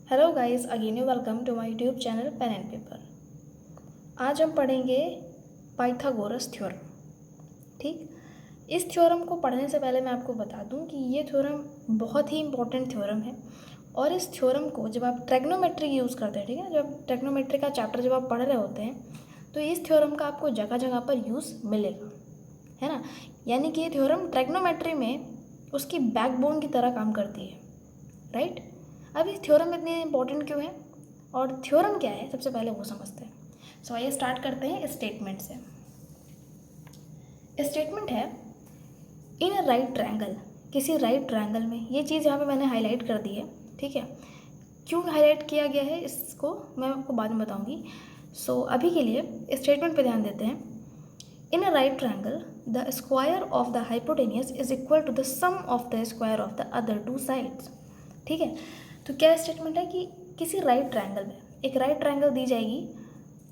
Hello guys, again you welcome to my YouTube channel pen and paper. आज हम पढ़ेंगे Pythagoras theorem. ठीक, इस थ्योरम को पढ़ने से पहले मैं आपको बता दूं कि ये थ्योरम बहुत ही इंपॉर्टेंट थ्योरम है और इस थ्योरम को जब आप ट्रिग्नोमेट्री यूज़ करते हैं, ठीक है, जब ट्रिग्नोमेट्री का चैप्टर जब आप पढ़ रहे होते हैं तो इस थ्योरम का आपको जगह जगह पर यूज़ मिलेगा, है ना। यानी कि ये थ्योरम ट्रिग्नोमेट्री में उसकी बैकबोन की तरह काम करती है, राइट। अब इस थ्योरम इतनी इंपॉर्टेंट क्यों है और थ्योरम क्या है, सबसे पहले वो समझते हैं। सो आइए स्टार्ट करते हैं स्टेटमेंट से। स्टेटमेंट है इन अ राइट ट्रायंगल, किसी राइट ट्रायंगल में, ये चीज़ यहाँ पे मैंने हाईलाइट कर दी है, ठीक है। क्यों हाईलाइट किया गया है इसको मैं आपको बाद में बताऊंगी। सो अभी के लिए स्टेटमेंट पे ध्यान देते हैं। In a right triangle the square of the hypotenuse is equal to the sum of the square of the other two sides, ठीक है। तो क्या स्टेटमेंट है कि किसी राइट ट्रायंगल में एक राइट ट्रायंगल दी जाएगी,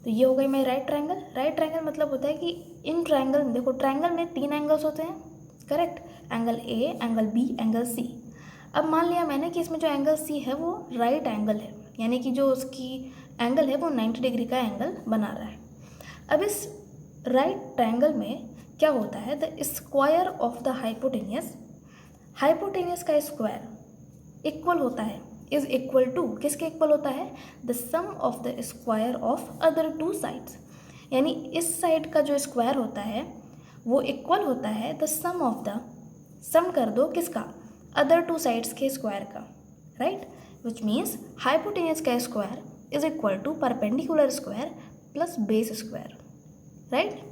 तो ये हो गई मेरी राइट ट्रायंगल। राइट ट्रायंगल मतलब होता है कि इन ट्रायंगल में, देखो ट्रायंगल में 3 एंगल्स होते हैं, correct, angle A, angle B, angle C. अब मान लिया मैंने कि इसमें जो एंगल सी है वो राइट एंगल है, यानी कि जो उसकी एंगल है वो 90 डिग्री का एंगल बना रहा है। अब इस राइट ट्रायंगल में क्या होता है, the square of the hypotenuse, hypotenuse का स्क्वायर इक्वल होता है, इज इक्वल टू, किसके इक्वल होता है, the sum of the square of other two sides. यानी इस साइड का जो स्क्वायर होता है वो इक्वल होता है the sum of the, sum कर दो किसका, अदर टू साइड्स के स्क्वायर का, राइट। विच मीन्स हाइपोटेनियस का square is equal to perpendicular square plus base square, right.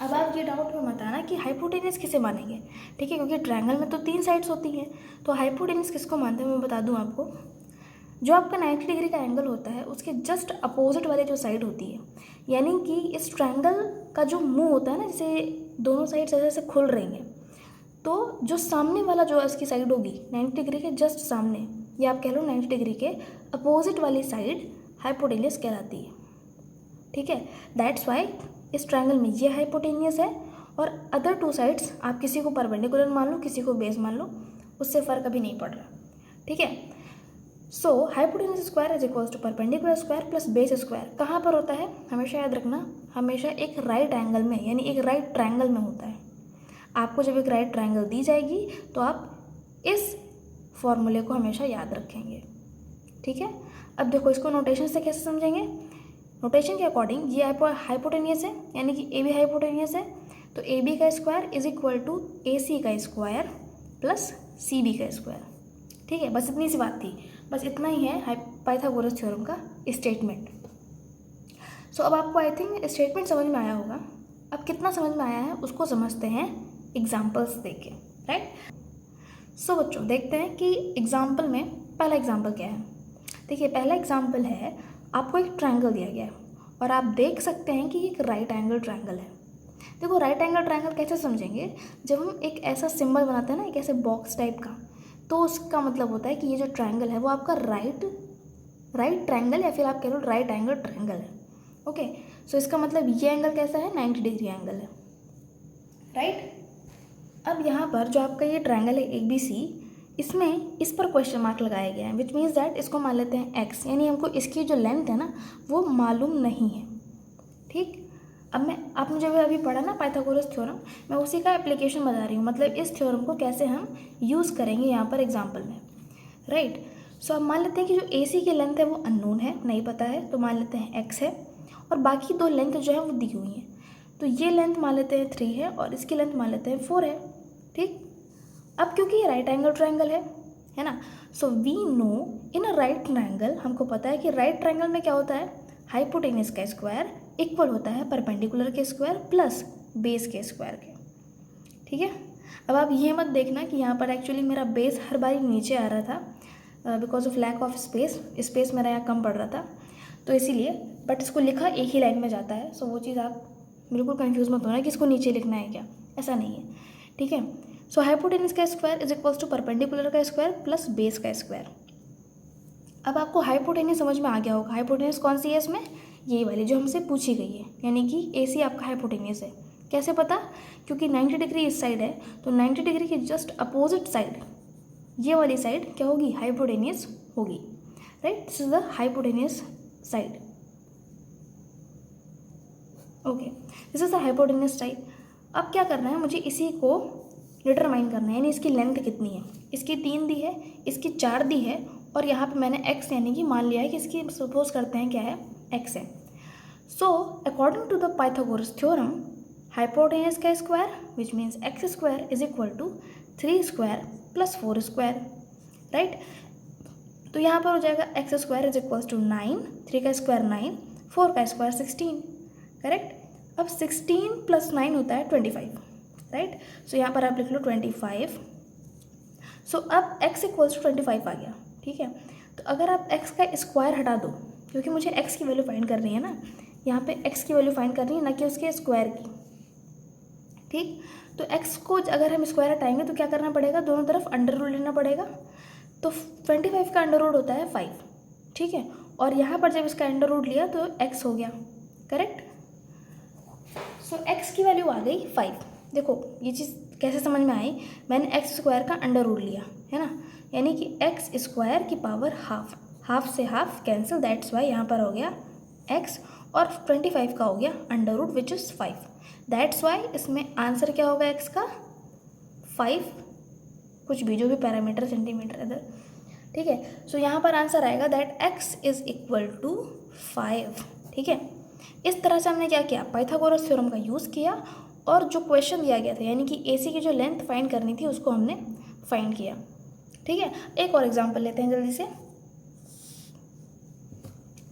अब आप ये डाउट में मत आना कि हाइपोटेनियस किसे मानेंगे, ठीक है, क्योंकि ट्रायंगल में तो 3 साइड्स होती हैं, तो हाइपोटेनियस किसको मानते हैं मैं बता दूं आपको। जो आपका 90 डिग्री का एंगल होता है उसके जस्ट अपोजिट वाले जो साइड होती है, यानी कि इस ट्रायंगल का जो मुंह होता है ना, जैसे दोनों साइड ऐसे ऐसे खुल रही हैं, तो जो सामने वाला जो इसकी साइड होगी 90 डिग्री के जस्ट सामने, या आप कह लो 90 डिग्री के अपोजिट वाली साइड हाइपोटेनियस कहलाती है, ठीक है। दैट्स वाई इस ट्रायंगल में ये हाइपोटेनियस है और अदर टू साइड्स आप किसी को परपेंडिकुलर मान लो, किसी को बेस मान लो, उससे फ़र्क अभी नहीं पड़ रहा, ठीक है। So hypotenuse square is equals to perpendicular square plus base square कहाँ पर होता है, हमेशा याद रखना, हमेशा एक राइट एंगल में, यानी एक राइट ट्रायंगल में होता है। आपको जब एक राइट ट्रायंगल दी जाएगी तो आप इस फॉर्मूले को हमेशा याद रखेंगे, ठीक है। अब देखो इसको नोटेशन से कैसे समझेंगे, नोटेशन के अकॉर्डिंग ये हाइपोटेनियस है, यानी कि ए बी हाइपोटेनियस है, तो ए बी का square is equal to A C का स्क्वायर प्लस सी बी का स्क्वायर, ठीक है। बस इतनी सी बात थी, बस इतना ही है पाइथागोरस थ्योरम का स्टेटमेंट। सो अब आपको आई थिंक स्टेटमेंट समझ में आया होगा। अब कितना समझ में आया है उसको समझते हैं एग्जाम्पल्स देके, राइट। सो बच्चों देखते हैं कि एग्जाम्पल में पहला एग्जाम्पल क्या है। देखिए पहला एग्जाम्पल है, आपको एक ट्रायंगल दिया गया है और आप देख सकते हैं कि एक राइट एंगल ट्रायंगल है। देखो राइट एंगल ट्रायंगल कैसे समझेंगे, जब हम एक ऐसा सिंबल बनाते हैं ना, एक ऐसे बॉक्स टाइप का, तो उसका मतलब होता है कि ये जो ट्रायंगल है वो आपका राइट ट्रायंगल या फिर आप कह लो राइट एंगल ट्रायंगल है, ओके। सो इसका मतलब ये एंगल कैसा है, 90 डिग्री एंगल है, राइट। अब यहाँ पर जो आपका ये ट्रायंगल है ए बी सी, इसमें इस पर क्वेश्चन मार्क लगाया गया है, विच मीन्स दैट इसको मान लेते हैं एक्स, यानी हमको इसकी जो लेंथ है ना वो मालूम नहीं है, ठीक। अब मैं, आपने जब अभी पढ़ा ना पाइथागोरस थ्योरम, मैं उसी का एप्लीकेशन बता रही हूँ, मतलब इस थ्योरम को कैसे हम यूज़ करेंगे यहाँ पर एग्जाम्पल में, राइट। सो अब मान लेते हैं कि जो ए सी की लेंथ है वो अननोन है, नहीं पता है, तो मान लेते हैं एक्स है, और बाकी 2 लेंथ जो है वो दी हुई हैं, तो ये लेंथ मान लेते हैं 3 है और इसकी लेंथ मान लेते हैं 4 है, ठीक। अब क्योंकि ये राइट एंगल ट्रायंगल है ना, so we know in a right triangle, हमको पता है कि राइट ट्रायंगल में क्या होता है, हाइपोटेनियस का स्क्वायर इक्वल होता है परपेंडिकुलर के स्क्वायर प्लस बेस के स्क्वायर के, ठीक है। अब आप ये मत देखना कि यहाँ पर एक्चुअली मेरा बेस हर बार नीचे आ रहा था because of lack of space मेरा यहाँ कम पड़ रहा था, तो इसीलिए, बट इसको लिखा एक ही लाइन में जाता है। सो वो चीज़ आप बिल्कुल कन्फ्यूज़ मत होना कि इसको नीचे लिखना है क्या, ऐसा नहीं है, ठीक है। सो हाइपोटेनियस का square is equals to perpendicular का स्क्वायर प्लस बेस का स्क्वायर। अब आपको हाइपोटेनियस समझ में आ गया होगा, हाइपोटेनियस कौन सी है इसमें, यही वाली जो हमसे पूछी गई है, यानी कि ए सी आपका हाइपोटेनियस है। कैसे पता, क्योंकि 90 डिग्री इस साइड है, तो 90 डिग्री की जस्ट अपोजिट साइड, ये वाली साइड क्या होगी, हाइपोटेनियस होगी, right, this is the hypotenuse side. Okay, this is the hypotenuse side. अब क्या करना है, मुझे इसी को डिटरमाइन करना है, यानी इसकी लेंथ कितनी है। इसकी 3 दी है, इसकी 4 दी है, और यहाँ पे मैंने x यानी कि मान लिया है कि इसकी सपोज करते हैं क्या है, x है। So according to the Pythagoras theorem, hypotenuse का square which means x square is equal to 3 square plus 4 square, right. तो यहाँ पर हो जाएगा x square is equal to 9, 3 का स्क्वायर 9, 4 का स्क्वायर 16, करेक्ट। अब 16 प्लस 9 होता है 25, राइट। सो यहाँ पर आप लिख लो 25। सो अब x इक्वल्स टू 25 आ गया, ठीक है। तो अगर आप x का स्क्वायर हटा दो, क्योंकि मुझे x की वैल्यू फाइंड करनी है ना, यहाँ पे x की वैल्यू फाइंड करनी है, ना कि उसके स्क्वायर की, ठीक। तो x को अगर हम स्क्वायर हटाएंगे तो क्या करना पड़ेगा, दोनों तरफ अंडर रूट लेना पड़ेगा। तो 25 का अंडर रूट होता है 5, ठीक है। और यहाँ पर जब इसका अंडर रूट लिया तो x हो गया, करेक्ट। सो x की वैल्यू आ गई 5। देखो ये चीज़ कैसे समझ में आई, मैंने एक्स स्क्वायर का अंडर रूट लिया है ना, यानी कि एक्स स्क्वायर की पावर हाफ, हाफ से हाफ कैंसिल, दैट्स वाई यहाँ पर हो गया x, और 25 का हो गया under root which is 5, that's why इसमें आंसर क्या होगा x का 5, कुछ भी जो भी पैरामीटर सेंटीमीटर इधर, ठीक है। सो यहाँ पर आंसर आएगा that x is equal to 5, ठीक है। इस तरह से हमने क्या किया, पाइथागोरस थ्योरम का यूज़ किया, और जो क्वेश्चन दिया गया था यानी कि AC की जो लेंथ फाइंड करनी थी उसको हमने फाइंड किया, ठीक है। एक और एग्जांपल लेते हैं जल्दी से।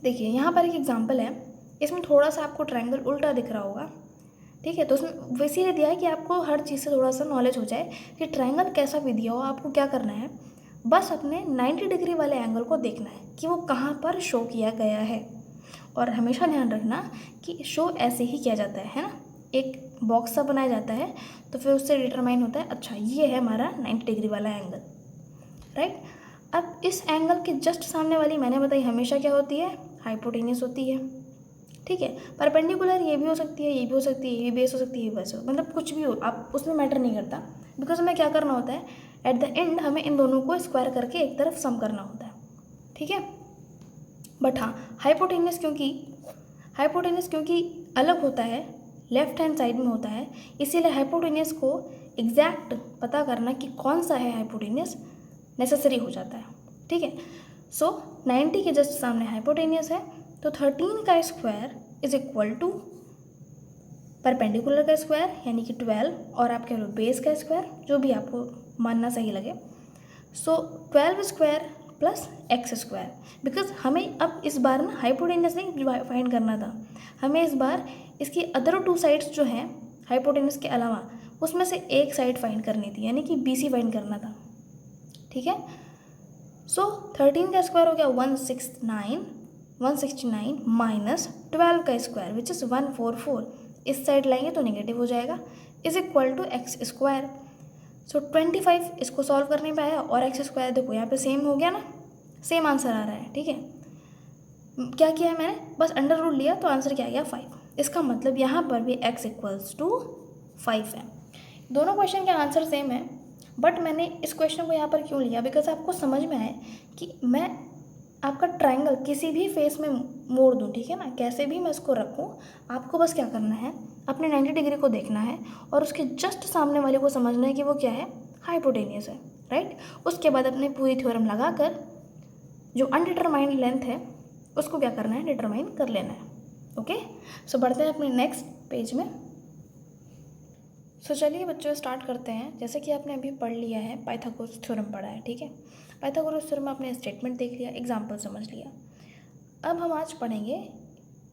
देखिए यहाँ पर एक एग्जांपल है, इसमें थोड़ा सा आपको ट्रायंगल उल्टा दिख रहा होगा, ठीक है। तो उसमें वैसे ही दिया है कि आपको हर चीज़ से थोड़ा सा नॉलेज हो जाए कि ट्रायंगल कैसा भी दिया हो, आपको क्या करना है, बस अपने 90 डिग्री वाले एंगल को देखना है कि वो कहाँ पर शो किया गया है। और हमेशा ध्यान रखना कि शो ऐसे ही किया जाता है ना, एक बॉक्स सा बनाया जाता है, तो फिर उससे डिटरमाइन होता है अच्छा ये है हमारा 90 डिग्री वाला एंगल, राइट। अब इस एंगल के जस्ट सामने वाली मैंने बताई हमेशा क्या होती है, हाइपोटेनियस होती है, ठीक है। परपेंडिकुलर ये भी हो सकती है, ये भी हो सकती है, ये भी बेस हो सकती है, ये वैसे मतलब कुछ भी हो, आप उसमें मैटर नहीं करता, बिकॉज हमें क्या करना होता है, एट द एंड हमें इन दोनों को स्क्वायर करके एक तरफ सम करना होता है, ठीक है। बट हाँ, हाइपोटेनियस क्योंकि अलग होता है, लेफ्ट हैंड साइड में होता है, इसीलिए हाइपोटेनियस को एग्जैक्ट पता करना कि कौन सा है हाइपोटेनियस नेसेसरी हो जाता है, ठीक है। सो 90 के जस्ट सामने हाइपोटेनियस है, तो 13 का square is equal to perpendicular का स्क्वायर यानी कि 12, और आप कह लो बेस का स्क्वायर, जो भी आपको मानना सही लगे। सो 12 square plus x square, because हमें अब इस बार ना हाइपोटेनियस नहीं फाइंड करना था, हमें इस बार इसकी अदर 2 साइड्स जो हैं हाइपोटेनियस के अलावा उसमें से एक साइड फाइंड करनी थी, यानी कि BC फाइंड करना था, ठीक है। सो 13 का स्क्वायर हो गया 169 माइनस 12 का स्क्वायर विच इज़ 144, इस साइड लाएंगे तो नेगेटिव हो जाएगा, is equal to x square. So 25 इसको सॉल्व करने पे आया, और एक्स स्क्वायर देखो यहाँ पे सेम हो गया ना, सेम आंसर आ रहा है, ठीक है। क्या किया है मैंने, बस अंडर रूट लिया तो आंसर क्या आ गया 5। इसका मतलब यहाँ पर भी x इक्वल्स टू 5 है। दोनों क्वेश्चन के आंसर सेम है, बट मैंने इस क्वेश्चन को यहाँ पर क्यों लिया, बिकॉज आपको समझ में आए कि मैं आपका ट्रायंगल किसी भी फेस में मोड़ दूँ, ठीक है ना, कैसे भी मैं इसको रखूँ, आपको बस क्या करना है, अपने 90 डिग्री को देखना है और उसके जस्ट सामने वाले को समझना है कि वो क्या है, हाइपोटेनियस है, राइट। उसके बाद अपने पूरी थ्योरम लगाकर जो अनडिटरमाइंड लेंथ है उसको क्या करना है, डिटरमाइन कर लेना है, ओके। सो बढ़ते हैं अपने नेक्स्ट पेज में। सो चलिए बच्चों स्टार्ट करते हैं। जैसे कि आपने अभी पढ़ लिया है, पाइथागोरस थ्योरम पढ़ा है, ठीक है। पाइथागोरस थ्योरम आपने स्टेटमेंट देख लिया, एग्जाम्पल समझ लिया। अब हम आज पढ़ेंगे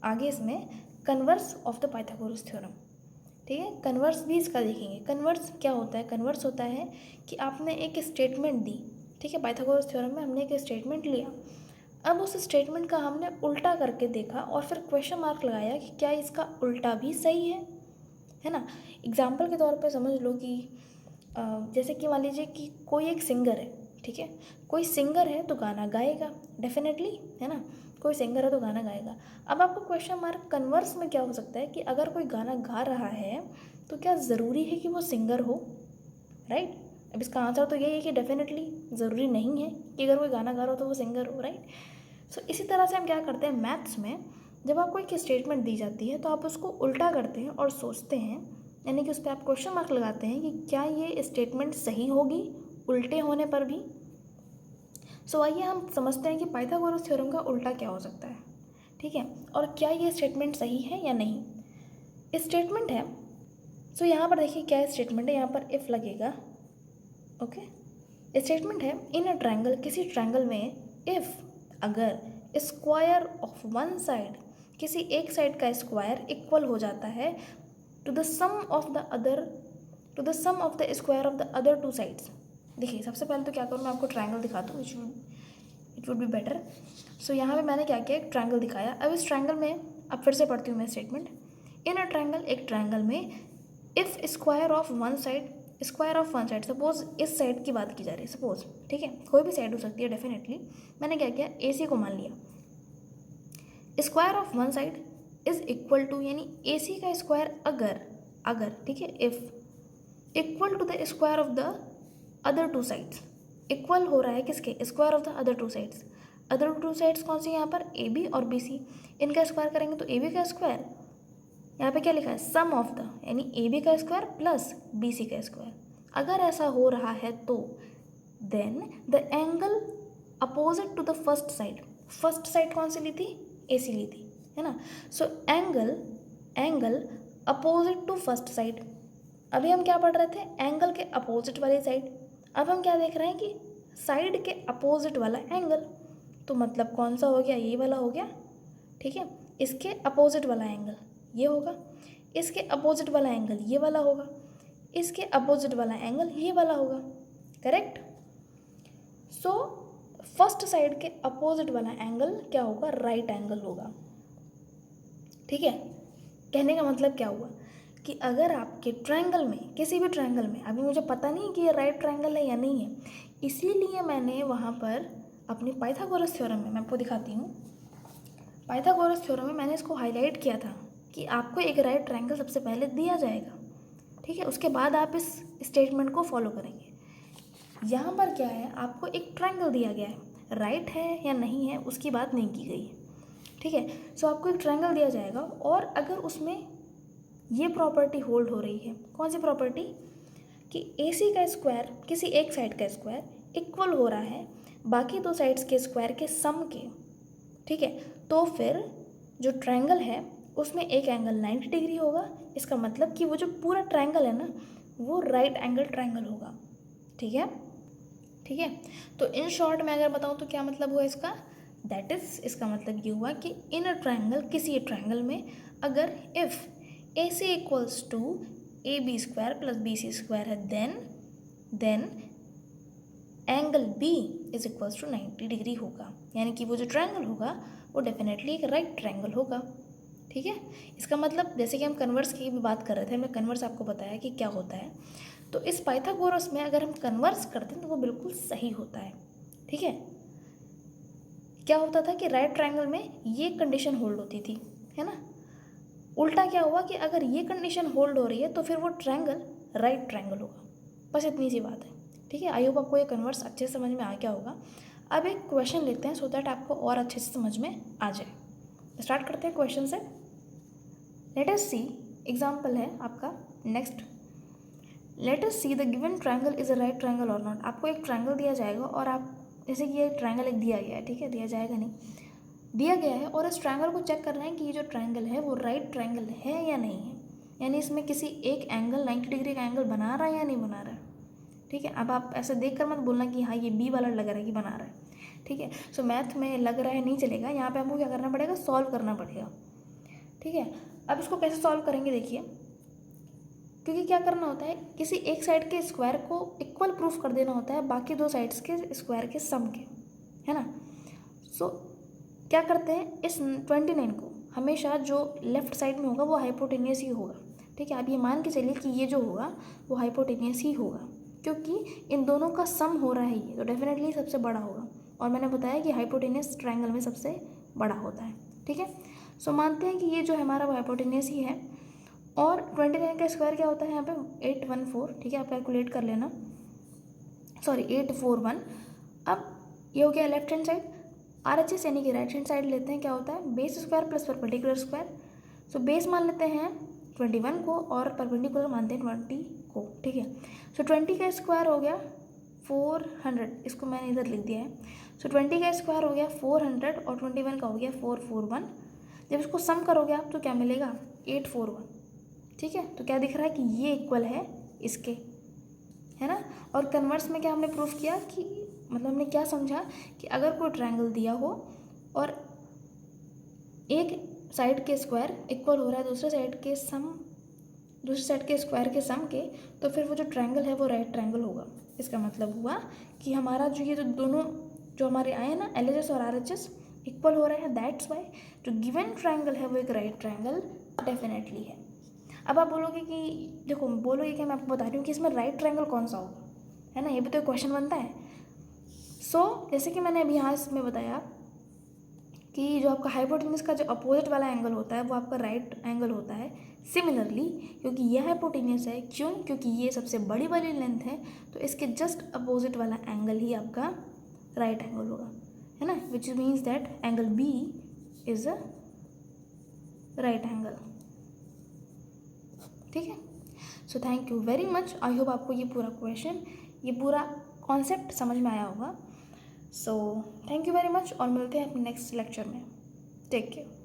आगे इसमें converse of the Pythagoras theorem, ठीक है। कन्वर्स भी इसका देखेंगे। कन्वर्स क्या होता है, कन्वर्स होता है कि आपने एक स्टेटमेंट दी, ठीक है। पाइथागोरस थ्योरम में हमने एक स्टेटमेंट लिया, अब उस स्टेटमेंट का हमने उल्टा करके देखा और फिर क्वेश्चन मार्क लगाया कि क्या इसका उल्टा भी सही है ना। एग्जाम्पल के तौर पे समझ लो कि जैसे कि मान लीजिए कि कोई एक सिंगर है, ठीक है। कोई सिंगर है तो गाना गाएगा डेफिनेटली, है ना, कोई सिंगर है तो गाना गाएगा। अब आपको क्वेश्चन मार्क कन्वर्स में क्या हो सकता है कि अगर कोई गाना गा रहा है तो क्या ज़रूरी है कि वो सिंगर हो, राइट। अब इसका आंसर तो यही है कि डेफिनेटली ज़रूरी नहीं है कि अगर कोई गाना गा रहा हो तो वो सिंगर हो, राइट। सो इसी तरह से हम क्या करते हैं मैथ्स में, जब आपको एक स्टेटमेंट दी जाती है तो आप उसको उल्टा करते हैं और सोचते हैं, यानी कि उस पर आप क्वेश्चन मार्क लगाते हैं कि क्या ये स्टेटमेंट सही होगी उल्टे होने पर भी। सो आइए हम समझते हैं कि पाइथागोरस थ्योरम का उल्टा क्या हो सकता है, ठीक है, और क्या ये स्टेटमेंट सही है या नहीं। स्टेटमेंट है, सो यहाँ पर देखिए क्या स्टेटमेंट है, यहाँ पर इफ़ लगेगा, ओके। स्टेटमेंट है इन अ ट्रायंगल, किसी ट्रायंगल में इफ़ अगर स्क्वायर ऑफ वन साइड, किसी एक साइड का स्क्वायर इक्वल हो जाता है to the sum of the other, to the sum of the square of the other two sides. देखिए सबसे पहले तो क्या करूँ, मैं आपको ट्रायंगल दिखाता हूँ, इट वुड बी बेटर। सो यहाँ पे मैंने क्या किया, एक ट्रायंगल दिखाया। अब इस ट्रायंगल में, अब फिर से पढ़ती हूँ मैं स्टेटमेंट। इन अ ट्रायंगल, एक ट्रायंगल में if square of one side, square of one side, suppose इस साइड की बात की जा रही है, सपोज, ठीक है, कोई भी साइड हो सकती है डेफिनेटली। मैंने क्या किया, ए सी को मान लिया। Square of one side is equal to, यानी ए सी का स्क्वायर अगर ठीक है, if equal to the square of the other two sides, equal हो रहा है किसके, square of the other two sides. Other two sides कौन सी यहाँ पर, ए बी और बी सी। इनका स्क्वायर करेंगे तो ए बी का स्क्वायर, यहाँ पे क्या लिखा है, सम ऑफ द, यानी ए बी का स्क्वायर प्लस बी सी का स्क्वायर। अगर ऐसा हो रहा है तो then the angle opposite to the first side, first side कौन सी ली थी, ए सी ली थी, है ना। So angle opposite to first side. अभी हम क्या पढ़ रहे थे, एंगल के अपोजिट वाली साइड। अब हम क्या देख रहे हैं कि साइड के अपोजिट वाला एंगल, तो मतलब कौन सा हो गया, ये वाला हो गया, ठीक है। इसके अपोजिट वाला एंगल ये होगा, इसके अपोजिट वाला एंगल ये वाला होगा, इसके अपोजिट वाला एंगल ये वाला होगा, करेक्ट। सो फर्स्ट साइड के अपोजिट वाला एंगल क्या होगा, राइट एंगल होगा, ठीक है। कहने का मतलब क्या हुआ कि अगर आपके ट्रायंगल में, किसी भी ट्रायंगल में, अभी मुझे पता नहीं कि ये राइट ट्रायंगल है या नहीं है, इसीलिए मैंने वहाँ पर अपनी पाइथागोरस थ्योरम में, मैं आपको दिखाती हूँ, पाइथागोरस थ्योरम में मैंने इसको हाईलाइट किया था कि आपको एक राइट ट्रायंगल सबसे पहले दिया जाएगा, ठीक है, उसके बाद आप इस स्टेटमेंट को फॉलो करेंगे। यहाँ पर क्या है, आपको एक ट्रायंगल दिया गया है, राइट है या नहीं है उसकी बात नहीं की गई है, ठीक है। सो आपको एक ट्रायंगल दिया जाएगा और अगर उसमें ये प्रॉपर्टी होल्ड हो रही है, कौन सी प्रॉपर्टी, कि ए सी का स्क्वायर, किसी एक साइड का स्क्वायर इक्वल हो रहा है बाकी दो साइड्स के स्क्वायर के सम के, ठीक है, तो फिर जो ट्रायंगल है उसमें एक एंगल 90 डिग्री होगा। इसका मतलब कि वो जो पूरा ट्रायंगल है ना, वो राइट एंगल ट्रायंगल होगा, ठीक है, ठीक है। तो इन शॉर्ट में अगर बताऊँ तो क्या मतलब हुआ इसका, दैट इज़, इसका मतलब ये हुआ कि इन अ ट्रायंगल, किसी ट्रायंगल में अगर if A C equals to A B square plus B C square है, then angle B is equals to 90 degree होगा, यानी कि वो जो ट्रायंगल होगा वो डेफिनेटली एक राइट ट्रायंगल होगा, ठीक है। इसका मतलब जैसे कि हम कन्वर्स की भी बात कर रहे थे, हमने कन्वर्स आपको बताया कि क्या होता है, तो इस पाइथागोरस में अगर हम कन्वर्स करते हैं तो वो बिल्कुल सही होता है, ठीक है। क्या होता था कि राइट ट्रायंगल में ये कंडीशन होल्ड होती थी, है ना। उल्टा क्या हुआ कि अगर ये कंडीशन होल्ड हो रही है तो फिर वो ट्रायंगल राइट ट्रायंगल होगा, बस इतनी सी बात है, ठीक है। आई होप आपको ये कन्वर्स अच्छे से समझ में आ गया होगा। अब एक क्वेश्चन लेते हैं सो दैट आपको और अच्छे से समझ में आ जाए। स्टार्ट करते हैं क्वेश्चन से। लेट अस सी, एग्जाम्पल है आपका next, let us see the given triangle is a right triangle और नॉट। आपको एक ट्रायंगल दिया जाएगा और आप, जैसे कि ये ट्रायंगल एक दिया गया है, ठीक है, दिया जाएगा नहीं, दिया गया है, और इस ट्रायंगल को चेक करना है कि ये जो ट्रायंगल है वो राइट ट्रायंगल है या नहीं है, यानी इसमें किसी एक एंगल 90 डिग्री का एंगल बना रहा है या नहीं बना रहा है, ठीक है। अब आप ऐसे देख कर मत बोलना कि हाँ ये बी वाला लग रहा है कि बना रहा है, ठीक है। सो मैथ में लग रहा है नहीं चलेगा, यहाँ पे हमको क्या करना पड़ेगा, सॉल्व करना पड़ेगा, ठीक है। अब इसको कैसे सॉल्व करेंगे देखिए, क्योंकि क्या करना होता है, किसी एक साइड के स्क्वायर को इक्वल प्रूफ कर देना होता है बाकी दो साइड्स के स्क्वायर के सम के, है ना। सो क्या करते हैं, इस 29 को हमेशा जो लेफ्ट साइड में होगा वो हाइपोटेनियस ही होगा, ठीक है। आप ये मान के चलिए कि ये जो होगा वो हाइपोटेनियस ही होगा, क्योंकि इन दोनों का सम हो रहा है ये, तो डेफिनेटली सबसे बड़ा होगा, और मैंने बताया कि हाइपोटेनियस ट्रायंगल में सबसे बड़ा होता है, ठीक है। सो मानते हैं कि ये जो है हमारा वो हाइपोटेनियस ही है, और 29 का स्क्वायर क्या होता है यहाँ पे 814, ठीक है, आप कैलकुलेट कर लेना, सॉरी 841। अब ये हो गया लेफ्ट हैंड साइड, RHS यानी कि राइट हैंड साइड लेते हैं, क्या होता है base square plus perpendicular square. So base मान लेते हैं 21 को और परपेंडिकुलर मानते हैं 20 को, ठीक है। सो 20 का स्क्वायर हो गया 400, इसको मैंने इधर लिख दिया है। सो 20 का स्क्वायर हो गया 400 और 21 का हो गया 441। जब इसको सम करोगे आप तो क्या मिलेगा 841, ठीक है। तो क्या दिख रहा है कि ये इक्वल है इसके, है ना। और कन्वर्स में क्या हमने प्रूफ किया कि मतलब हमने क्या समझा कि अगर कोई ट्रायंगल दिया हो और एक साइड के स्क्वायर इक्वल हो रहा है दूसरे साइड के स्क्वायर के सम के, तो फिर वो जो ट्रायंगल है वो राइट ट्रायंगल होगा। इसका मतलब हुआ कि हमारा जो ये जो दोनों जो हमारे आए ना LHS और RHS इक्वल हो रहे हैं, दैट्स वाई जो गिवन ट्रायंगल है वो एक राइट ट्रायंगल डेफिनेटली है। अब आप बोलोगे कि देखो बोलोगे कि मैं आपको बता रही हूँ कि इसमें राइट ट्रायंगल कौन सा होगा, है ना, ये भी तो एक क्वेश्चन बनता है। सो जैसे कि मैंने अभी यहाँ इसमें बताया कि जो आपका हाइपोटेन्यूस का जो अपोजिट वाला एंगल होता है वो आपका राइट एंगल होता है। सिमिलरली क्योंकि यह हाइपोटेन्यूस है, क्यों, क्योंकि ये सबसे बड़ी वाली लेंथ है, तो इसके जस्ट अपोजिट वाला एंगल ही आपका राइट एंगल होगा, है ना, which means that angle B is a right angle, ठीक है। So thank you very much. I hope आपको ये पूरा कॉन्सेप्ट समझ में आया होगा। So thank you very much और मिलते हैं अपने नेक्स्ट लेक्चर में। Take care.